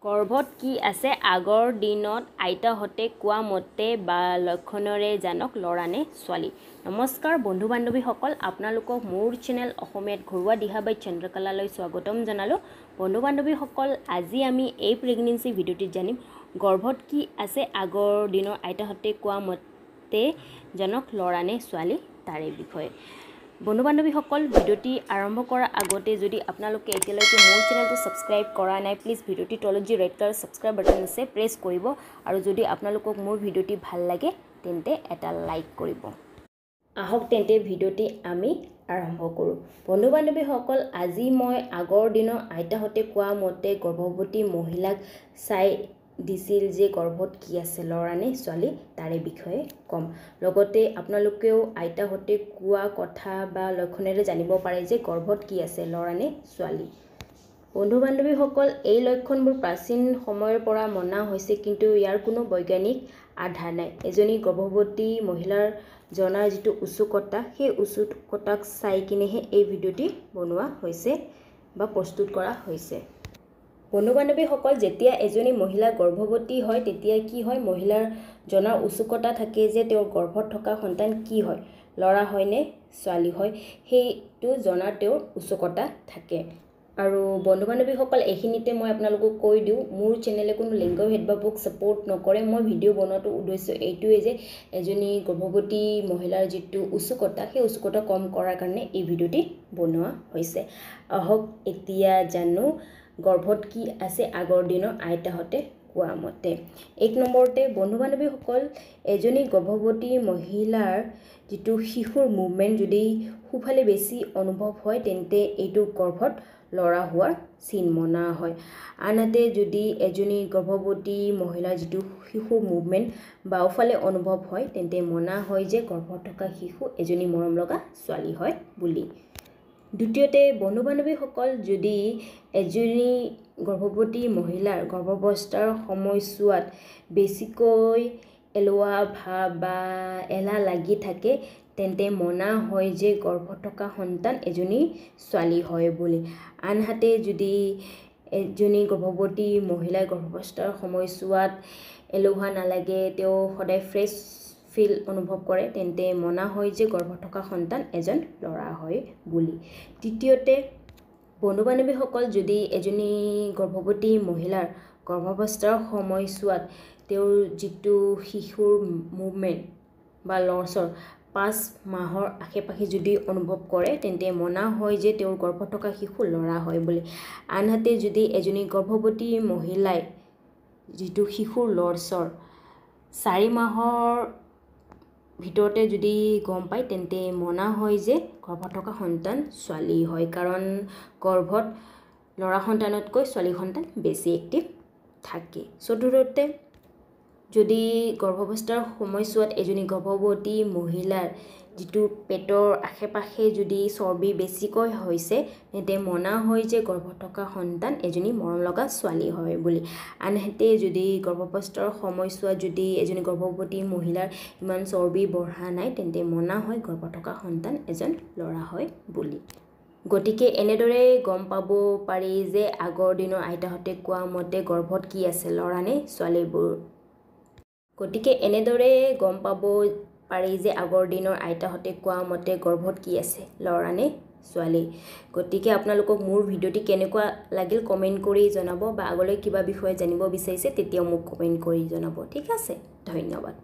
গৰ্ভত কি আছে আগৰ দিনত আইতাহঁতে কোৱা মতে বা লক্ষণৰে জানক ল'ৰা নে ছোৱালী। নমস্কাৰ বন্ধু বান্ধৱীসকল, আপোনালোকক মোৰ চেনেল অসমীয়াত ঘৰুৱা দিহা বাই চন্দ্ৰকলালৈ স্বাগতম জনালোঁ। বন্ধু বান্ধৱীসকল, আজি আমি এই প্ৰেগনেঞ্চি ভিডিঅ'টিত জানিম গৰ্ভত কি আছে আগৰ দিনৰ আইতাহঁতে কোৱা মতে জানক ল'ৰা নে ছোৱালী তাৰে বিষয়ে। বন্ধু বান্ধৱীসকল, ভিডিঅ'টি আৰম্ভ কৰাৰ আগতে যদি আপোনালোকে এতিয়ালৈকে মোৰ চেনেলটো ছাবস্ক্ৰাইব কৰা নাই, প্লিজ ভিডিঅ'টি তলত যি ৰেড কালাৰ ছাবস্ক্ৰাইব বাটন আছে প্ৰেছ কৰিব আৰু যদি আপোনালোকক মোৰ ভিডিঅ'টি ভাল লাগে তেন্তে এটা লাইক কৰিব। আহক তেন্তে ভিডিঅ'টি আমি আৰম্ভ কৰোঁ। বন্ধু বান্ধৱীসকল, আজি মই আগৰ দিনৰ আইতাহঁতে কোৱা মতে গৰ্ভৱতী মহিলাক চাই দিছিল যে গৰ্ভত কি আছে ল'ৰা নে ছোৱালী তাৰে বিষয়ে ক'ম। লগতে আপোনালোকেও আইতাহঁতে কোৱা কথা বা লক্ষণেৰে জানিব পাৰে যে গৰ্ভত কি আছে ল'ৰা নে ছোৱালী। বন্ধু বান্ধৱীসকল, এই লক্ষণবোৰ প্ৰাচীন সময়ৰ পৰা মনা হৈছে, কিন্তু ইয়াৰ কোনো বৈজ্ঞানিক আধাৰ নাই। এজনী গৰ্ভৱতী মহিলাৰ জনাৰ যিটো উৎসুকতা, সেই উৎসুকতাক চাই কিনেহে এই ভিডিঅ'টি বনোৱা হৈছে বা প্ৰস্তুত কৰা হৈছে। বন্ধু বান্ধৱীসকল, যেতিয়া এজনী মহিলা গৰ্ভৱতী হয় তেতিয়া কি হয়, মহিলাৰ জনাৰ উৎসুকতা থাকে যে তেওঁৰ গৰ্ভত থকা সন্তান কি হয়, ল'ৰা হয় নে ছোৱালী হয়, সেইটো জনাৰ তেওঁৰ উৎসুকতা থাকে। আৰু বন্ধু বান্ধৱীসকল, এইখিনিতে মই আপোনালোকক কৈ দিওঁ, মোৰ চেনেলে কোনো লিংগ ভেদভাৱক ছাপোৰ্ট নকৰে। মই ভিডিঅ' বনোৱাটো উদ্দেশ্য এইটোৱে যে এজনী গৰ্ভৱতী মহিলাৰ যিটো উৎসুকতা, সেই উৎসুকতা কম কৰাৰ কাৰণে এই ভিডিঅ'টি বনোৱা হৈছে। আহক এতিয়া জানো গৰ্ভত কি আছে আগৰ দিনৰ আইতাহঁতে কোৱা মতে। এক নম্বৰতে বন্ধু বান্ধৱীসকল, এজনী গৰ্ভৱতী মহিলাৰ যিটো শিশুৰ মুভমেণ্ট যদি সোঁফালে বেছি অনুভৱ হয় তেন্তে এইটো গৰ্ভত ল'ৰা হোৱাৰ চিন মনা হয়। আনহাতে যদি এজনী গৰ্ভৱতী মহিলাৰ যিটো শিশুৰ মুভমেণ্ট বাওঁফালে অনুভৱ হয় তেন্তে মনা হয় যে গৰ্ভত থকা শিশু এজনী মৰম লগা ছোৱালী হয় বুলি। দ্বিতীয়তে বন্ধু বান্ধৱীসকল, যদি এজনী গৰ্ভৱতী মহিলাৰ গৰ্ভাৱস্থাৰ সময়ছোৱাত বেছিকৈ এলোৱা ভাৱ বা এলাহ লাগি থাকে তেন্তে মনা হয় যে গৰ্ভত থকা সন্তান এজনী ছোৱালী হয় বুলি। আনহাতে যদি এজনী গৰ্ভৱতী মহিলাই গৰ্ভাৱস্থাৰ সময়ছোৱাত এলেহুৱা নালাগে, তেওঁ সদায় ফ্ৰেছ ফিল অনুভৱ কৰে তেন্তে মনা হয় যে গৰ্ভত থকা সন্তান এজন ল'ৰা হয় বুলি। তৃতীয়তে বন্ধু বান্ধৱীসকল, যদি এজনী গৰ্ভৱতী মহিলাৰ গৰ্ভাৱস্থাৰ সময়ছোৱাত তেওঁৰ যিটো শিশুৰ মুভমেণ্ট বা লৰচৰ 5 মাহৰ আশে পাশে যদি অনুভৱ কৰে তেন্তে মনা হয় যে তেওঁৰ গৰ্ভত থকা শিশু ল'ৰা হয় বুলি। আনহাতে যদি এজনী গৰ্ভৱতী মহিলাই যিটো শিশুৰ লৰচৰ 4 মাহৰ ভিতৰতে যদি গম পায় তেন্তে মনা হয় যে গৰ্ভত থকা সন্তান ছোৱালী হয়, কাৰণ গৰ্ভত ল'ৰা সন্তানতকৈ ছোৱালী সন্তান বেছি এক্টিভ থাকে। চতুৰ্থতে যদি গৰ্ভাৱস্থাৰ সময়ছোৱাত এজনী গৰ্ভৱতী মহিলাৰ যিটো পেটৰ আশে পাশে যদি চৰ্বি বেছিকৈ হৈছে তেন্তে মনা হয় যে গৰ্ভত থকা সন্তান এজনী মৰম লগা ছোৱালী হয় বুলি। আনহাতে যদি গৰ্ভাৱস্থাৰ সময়ছোৱাত যদি এজনী গৰ্ভৱতী মহিলাৰ ইমান চৰ্বি বঢ়া নাই তেন্তে মনা হয় গৰ্ভত থকা সন্তান এজন ল'ৰা হয় বুলি। গতিকে এনেদৰে গম পাব পাৰি যে আগৰ দিনৰ আইতাহঁতে কোৱা মতে গৰ্ভত কি আছে ল'ৰা নে ছোৱালীবোৰ। গতিকে এনেদৰে গম পাব পাৰি যে আগৰ দিনৰ আইতাহঁতে কোৱা মতে গৰ্ভত কি আছে ল'ৰা নে ছোৱালী। গতিকে আপোনালোকক মোৰ ভিডিঅ'টি কেনেকুৱা লাগিল কমেণ্ট কৰি জনাব, বা আগলৈ কিবা বিষয়ে জানিব বিচাৰিছে তেতিয়াও মোক কমেণ্ট কৰি জনাব। ঠিক আছে, ধন্যবাদ।